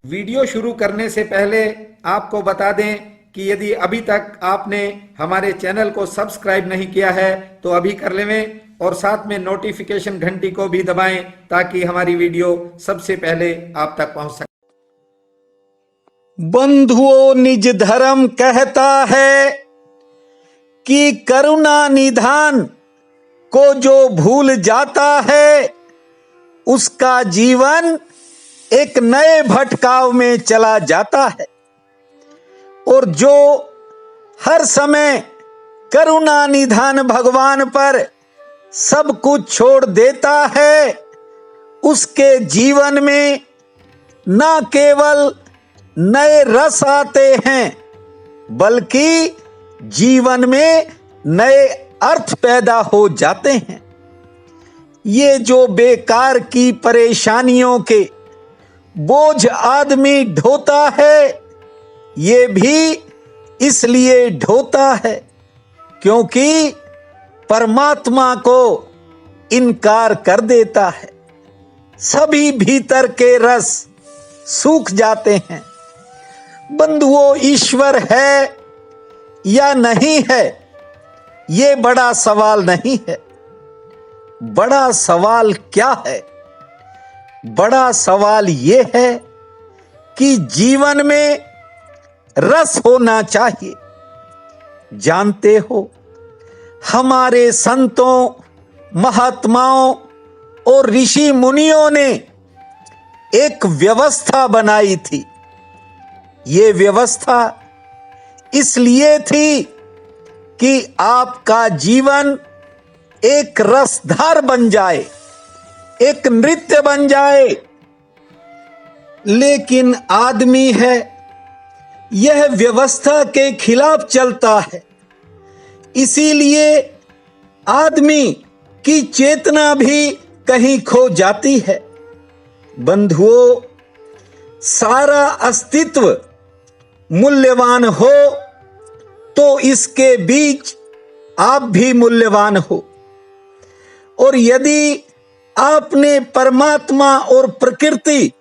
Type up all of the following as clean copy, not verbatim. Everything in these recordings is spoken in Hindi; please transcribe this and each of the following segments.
वीडियो शुरू करने से पहले आपको बता दें कि यदि अभी तक आपने हमारे चैनल को सब्सक्राइब नहीं किया है तो अभी कर लें और साथ में नोटिफिकेशन घंटी को भी दबाएं ताकि हमारी वीडियो सबसे पहले आप तक पहुंच सके। बंधुओं, निज धर्म कहता है कि करुणा निधान को जो भूल जाता है उसका जीवन एक नए भटकाव में चला जाता है, और जो हर समय करुणा निधान भगवान पर सब कुछ छोड़ देता है उसके जीवन में न केवल नए रस आते हैं बल्कि जीवन में नए अर्थ पैदा हो जाते हैं। ये जो बेकार की परेशानियों के बोझ आदमी ढोता है ये भी इसलिए ढोता है क्योंकि परमात्मा को इनकार कर देता है। सभी भीतर के रस सूख जाते हैं। बंधुओं, ईश्वर है या नहीं है ये बड़ा सवाल नहीं है। बड़ा सवाल क्या है? बड़ा सवाल ये है कि जीवन में रस होना चाहिए। जानते हो, हमारे संतों, महात्माओं और ऋषि मुनियों ने एक व्यवस्था बनाई थी। ये व्यवस्था इसलिए थी कि आपका जीवन एक रसधार बन जाए, एक नृत्य बन जाए। लेकिन आदमी है यह व्यवस्था के खिलाफ चलता है, इसीलिए आदमी की चेतना भी कहीं खो जाती है। बंधुओं, सारा अस्तित्व मूल्यवान हो तो इसके बीच आप भी मूल्यवान हो, और यदि आपने परमात्मा और प्रकृति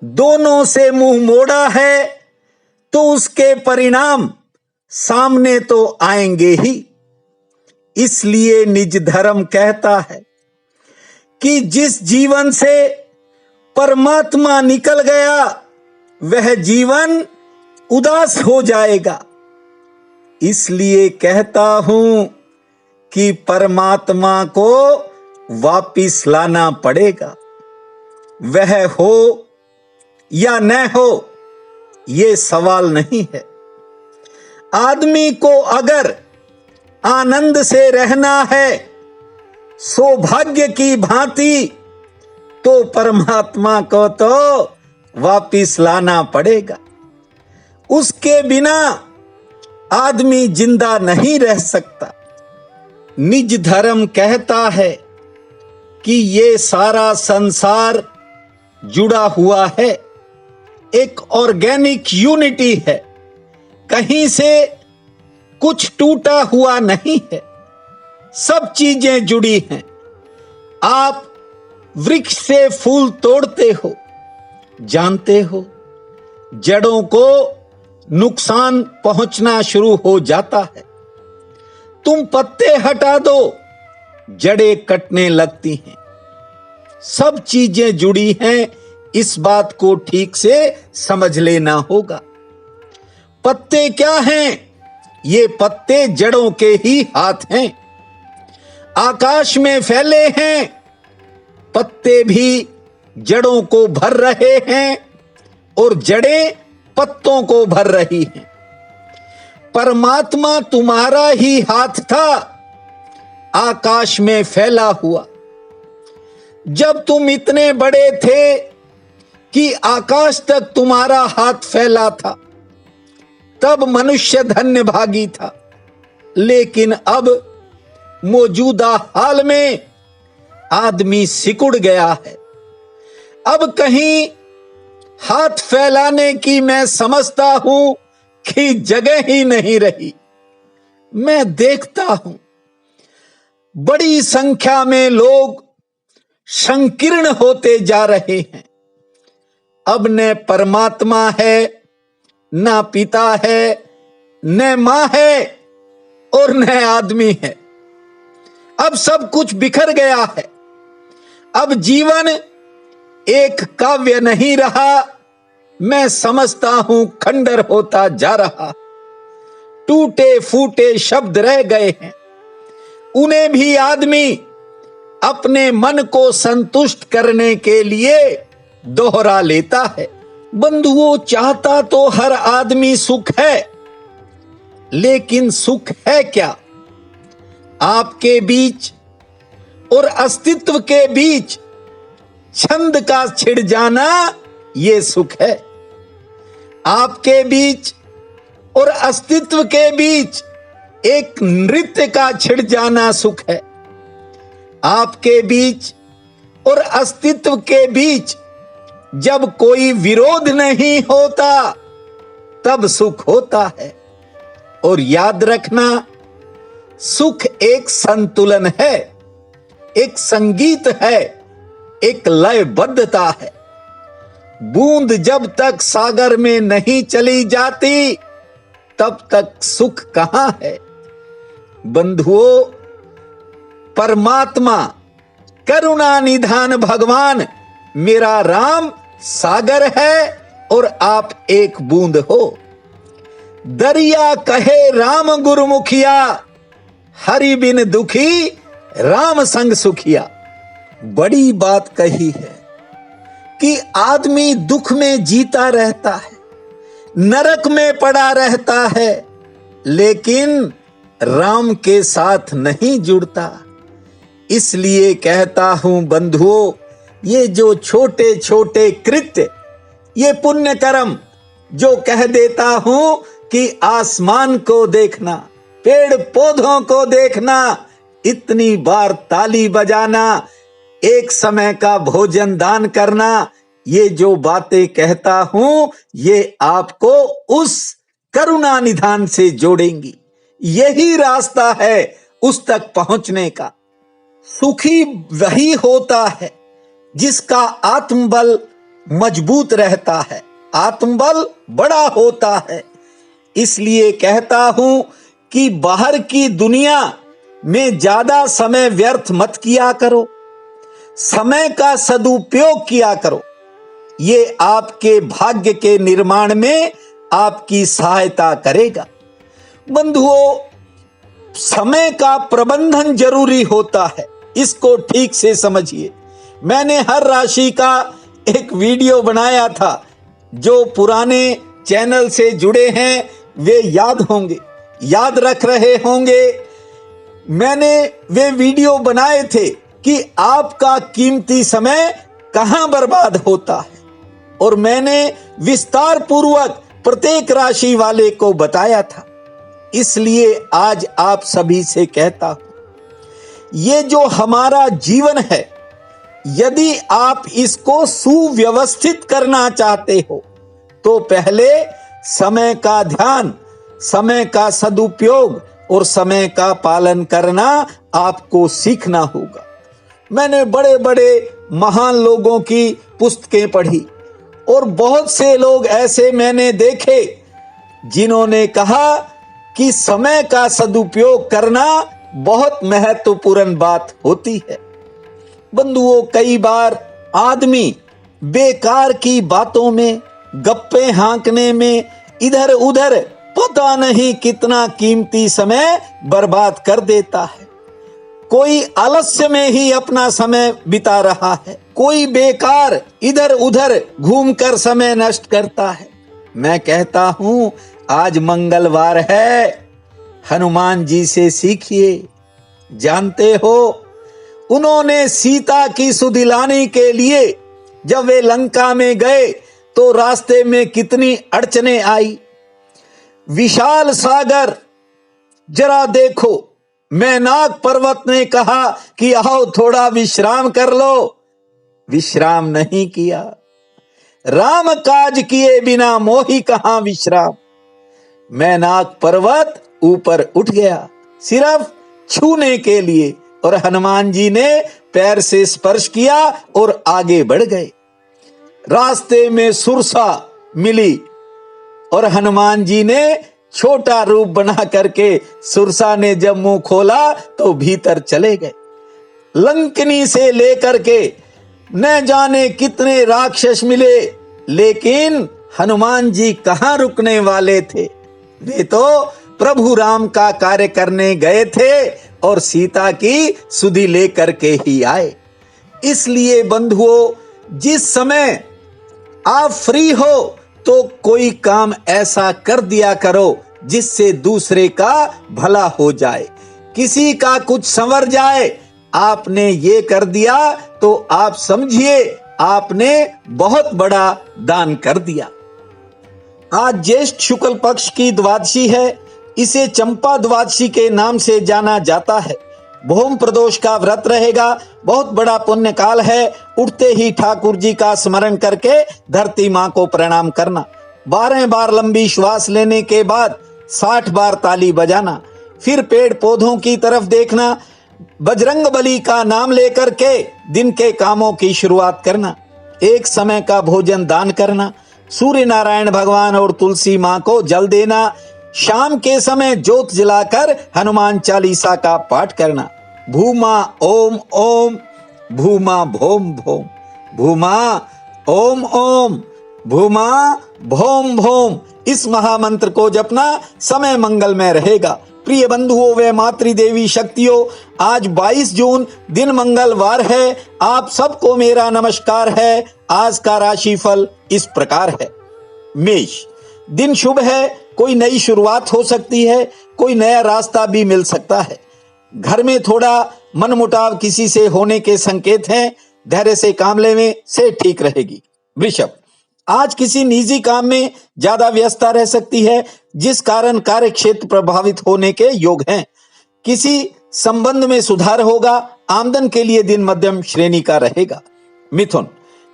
दोनों से मुंह मोड़ा है तो उसके परिणाम सामने तो आएंगे ही। इसलिए निज धर्म कहता है कि जिस जीवन से परमात्मा निकल गया वह जीवन उदास हो जाएगा। इसलिए कहता हूं कि परमात्मा को वापिस लाना पड़ेगा। वह हो या न हो ये सवाल नहीं है। आदमी को अगर आनंद से रहना है सौभाग्य की भांति तो परमात्मा को तो वापिस लाना पड़ेगा। उसके बिना आदमी जिंदा नहीं रह सकता। निज धर्म कहता है कि ये सारा संसार जुड़ा हुआ है, एक ऑर्गेनिक यूनिटी है, कहीं से कुछ टूटा हुआ नहीं है, सब चीजें जुड़ी हैं। आप वृक्ष से फूल तोड़ते हो, जानते हो जड़ों को नुकसान पहुंचना शुरू हो जाता है। तुम पत्ते हटा दो, जड़ें कटने लगती हैं। सब चीजें जुड़ी हैं, इस बात को ठीक से समझ लेना होगा। पत्ते क्या हैं? ये पत्ते जड़ों के ही हाथ हैं। आकाश में फैले हैं, पत्ते भी जड़ों को भर रहे हैं और जड़ें पत्तों को भर रही हैं। परमात्मा तुम्हारा ही हाथ था आकाश में फैला हुआ। जब तुम इतने बड़े थे कि आकाश तक तुम्हारा हाथ फैला था तब मनुष्य धन्य भागी था। लेकिन अब मौजूदा हाल में आदमी सिकुड़ गया है। अब कहीं हाथ फैलाने की मैं समझता हूं कि जगह ही नहीं रही। मैं देखता हूं बड़ी संख्या में लोग संकीर्ण होते जा रहे हैं। अब न परमात्मा है, न पिता है, न मां है और न आदमी है। अब सब कुछ बिखर गया है। अब जीवन एक काव्य नहीं रहा, मैं समझता हूं खंडर होता जा रहा। टूटे फूटे शब्द रह गए हैं, उन्हें भी आदमी अपने मन को संतुष्ट करने के लिए दोहरा लेता है। बंधुओं, चाहता तो हर आदमी सुख है, लेकिन सुख है क्या? आपके बीच और अस्तित्व के बीच छंद का छिड़ जाना ये सुख है। आपके बीच और अस्तित्व के बीच एक नृत्य का छिड़ जाना सुख है। आपके बीच और अस्तित्व के बीच जब कोई विरोध नहीं होता तब सुख होता है। और याद रखना, सुख एक संतुलन है, एक संगीत है, एक लयबद्धता है। बूंद जब तक सागर में नहीं चली जाती तब तक सुख कहां है। बंधुओं, परमात्मा करुणा निधान भगवान मेरा राम सागर है और आप एक बूंद हो। दरिया कहे राम गुरुमुखिया, हरि बिन दुखी राम संग सुखिया। बड़ी बात कही है कि आदमी दुख में जीता रहता है, नरक में पड़ा रहता है, लेकिन राम के साथ नहीं जुड़ता। इसलिए कहता हूं बंधुओं, ये जो छोटे छोटे कृत्य, ये पुण्य कर्म जो कह देता हूं कि आसमान को देखना, पेड़ पौधों को देखना, इतनी बार ताली बजाना, एक समय का भोजन दान करना, ये जो बातें कहता हूं ये आपको उस करुणा निधान से जोड़ेंगी। यही रास्ता है उस तक पहुंचने का। सुखी वही होता है जिसका आत्मबल मजबूत रहता है, आत्मबल बड़ा होता है। इसलिए कहता हूं कि बाहर की दुनिया में ज्यादा समय व्यर्थ मत किया करो, समय का सदुपयोग किया करो। ये आपके भाग्य के निर्माण में आपकी सहायता करेगा। बंधुओं, समय का प्रबंधन जरूरी होता है, इसको ठीक से समझिए। मैंने हर राशि का एक वीडियो बनाया था, जो पुराने चैनल से जुड़े हैं वे याद होंगे, याद रख रहे होंगे। मैंने वे वीडियो बनाए थे कि आपका कीमती समय कहां बर्बाद होता है, और मैंने विस्तार पूर्वक प्रत्येक राशि वाले को बताया था। इसलिए आज आप सभी से कहता हूं, ये जो हमारा जीवन है, यदि आप इसको सुव्यवस्थित करना चाहते हो तो पहले समय का ध्यान, समय का सदुपयोग और समय का पालन करना आपको सीखना होगा। मैंने बड़े बड़े महान लोगों की पुस्तकें पढ़ी और बहुत से लोग ऐसे मैंने देखे जिन्होंने कहा कि समय का सदुपयोग करना बहुत महत्वपूर्ण बात होती है। बंधुओं, कई बार आदमी बेकार की बातों में, गप्पे हाँकने में इधर उधर पता नहीं कितना कीमती समय बर्बाद कर देता है। कोई आलस्य में ही अपना समय बिता रहा है, कोई बेकार इधर उधर घूमकर समय नष्ट करता है। मैं कहता हूं, आज मंगलवार है, हनुमान जी से सीखिए। जानते हो, उन्होंने सीता की सुदिलानी के लिए जब वे लंका में गए तो रास्ते में कितनी अड़चने आई। विशाल सागर जरा देखो, मैनाक पर्वत ने कहा कि आओ थोड़ा विश्राम कर लो, विश्राम नहीं किया। राम काज किए बिना मोहि कहां विश्राम। मैनाक पर्वत ऊपर उठ गया सिर्फ छूने के लिए, और हनुमान जी ने पैर से स्पर्श किया और आगे बढ़ गए। रास्ते में सुरसा मिली और हनुमान जी ने छोटा रूप बना करके सुरसा ने जब मुंह खोला तो भीतर चले गए। लंकनी से लेकर के न जाने कितने राक्षस मिले, लेकिन हनुमान जी कहां रुकने वाले थे। वे तो प्रभु राम का कार्य करने गए थे और सीता की सुधि लेकर के ही आए। इसलिए बंधुओं, जिस समय आप फ्री हो तो कोई काम ऐसा कर दिया करो जिससे दूसरे का भला हो जाए, किसी का कुछ संवर जाए। आपने ये कर दिया तो आप समझिए आपने बहुत बड़ा दान कर दिया। आज ज्येष्ठ शुक्ल पक्ष की द्वादशी है। इसे चंपा द्वादशी के नाम से जाना जाता है। भौम प्रदोष का व्रत रहेगा। बहुत बड़ा पुण्य काल है। उठते ही ठाकुर जी का स्मरण करके धरती मां को प्रणाम करना। 12 बार लंबी श्वास लेने के बाद 60 बार ताली बजाना। फिर पेड़ पौधों की तरफ देखना। बजरंग बली का नाम लेकर के दिन के कामों की शुरुआत करना। एक समय का भोजन दान करना। सूर्य नारायण भगवान और तुलसी मां को जल देना। शाम के समय ज्योत जलाकर हनुमान चालीसा का पाठ करना। भूमा ओम ओम, भूमा भोम भोम, भूमा ओम ओम, भूमा भोम भोम, इस महामंत्र को जपना समय मंगलमय रहेगा। प्रिय बंधुओं व मातृदेवी शक्तियों, आज 22 जून दिन मंगलवार है। आप सबको मेरा नमस्कार है। आज का राशिफल इस प्रकार है। मेष, दिन शुभ है। कोई नई शुरुआत हो सकती है। कोई नया रास्ता भी मिल सकता है। घर में थोड़ा मनमुटाव किसी से होने के संकेत हैं। धैर्य से काम लेने से ठीक रहेगी। वृषभ, आज किसी निजी काम में ज्यादा व्यस्तता रह सकती है, जिस कारण कार्य क्षेत्र प्रभावित होने के योग हैं। किसी संबंध में सुधार होगा। आमदन के लिए दिन मध्यम श्रेणी का रहेगा। मिथुन,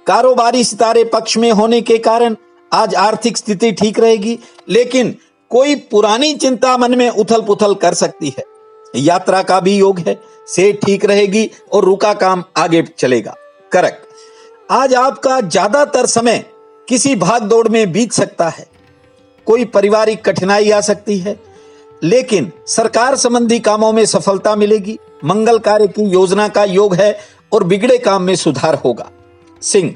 कारोबारी सितारे पक्ष में होने के कारण आज आर्थिक स्थिति ठीक रहेगी, लेकिन कोई पुरानी चिंता मन में उथल पुथल कर सकती है। यात्रा का भी योग है। सेहत ठीक रहेगी और रुका काम आगे चलेगा। कर्क, आज आपका ज्यादातर समय किसी भाग दौड़ में बीत सकता है। कोई पारिवारिक कठिनाई आ सकती है, लेकिन सरकार संबंधी कामों में सफलता मिलेगी। मंगल कार्य की योजना का योग है और बिगड़े काम में सुधार होगा। सिंह,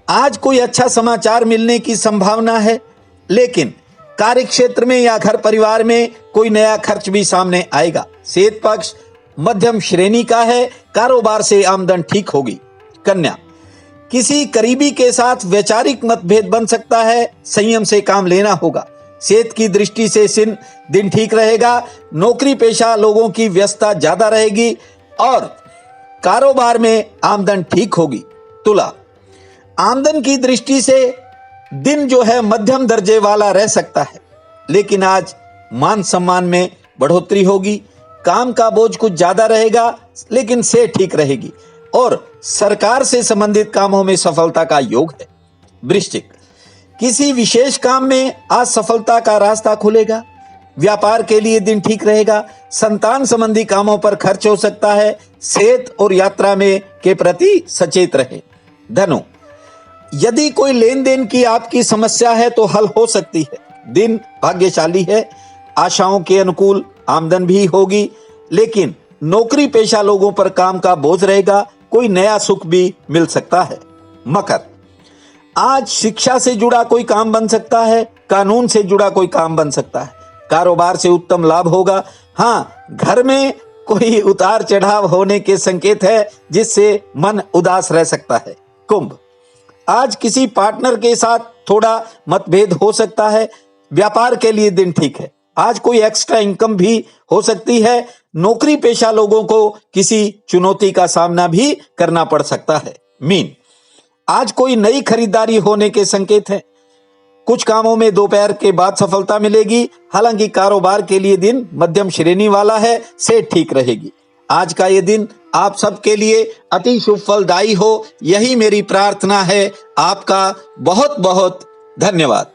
आज कोई अच्छा समाचार मिलने की संभावना है, लेकिन कार्य क्षेत्र में या घर परिवार में कोई नया खर्च भी सामने आएगा। सेहत पक्ष मध्यम श्रेणी का है। कारोबार से आमदन ठीक होगी। कन्या, किसी करीबी के साथ वैचारिक मतभेद बन सकता है। संयम से काम लेना होगा। सेहत की दृष्टि से दिन ठीक रहेगा। नौकरी पेशा लोगों की व्यस्तता ज्यादा रहेगी और कारोबार में आमदन ठीक होगी। तुला, आमदन की दृष्टि से दिन जो है मध्यम दर्जे वाला रह सकता है, लेकिन आज मान सम्मान में बढ़ोतरी होगी। काम का बोझ कुछ ज्यादा रहेगा, लेकिन से ठीक रहेगी और सरकार से संबंधित कामों में सफलता का योग है। वृश्चिक, किसी विशेष काम में आज सफलता का रास्ता खुलेगा। व्यापार के लिए दिन ठीक रहेगा। संतान संबंधी कामों पर खर्च हो सकता है। सेहत और यात्रा में के प्रति सचेत रहे। धनु, यदि कोई लेन देन की आपकी समस्या है तो हल हो सकती है। दिन भाग्यशाली है। आशाओं के अनुकूल आमदन भी होगी, लेकिन नौकरी पेशा लोगों पर काम का बोझ रहेगा। कोई नया सुख भी मिल सकता है। मकर, आज शिक्षा से जुड़ा कोई काम बन सकता है। कानून से जुड़ा कोई काम बन सकता है। कारोबार से उत्तम लाभ होगा। हाँ, घर में कोई उतार चढ़ाव होने के संकेत है, जिससे मन उदास रह सकता है। कुंभ, आज किसी पार्टनर के साथ थोड़ा मतभेद हो सकता है। व्यापार के लिए दिन ठीक है। आज कोई एक्स्ट्रा इनकम भी हो सकती है। नौकरी पेशा लोगों को किसी चुनौती का सामना भी करना पड़ सकता है। मीन, आज कोई नई खरीदारी होने के संकेत हैं। कुछ कामों में दोपहर के बाद सफलता मिलेगी। हालांकि कारोबार के लिए दिन मध्यम श्रेणी वाला है। से ठीक रहेगी। आज का ये दिन आप सबके लिए अति शुभ फलदायी हो, यही मेरी प्रार्थना है। आपका बहुत बहुत धन्यवाद।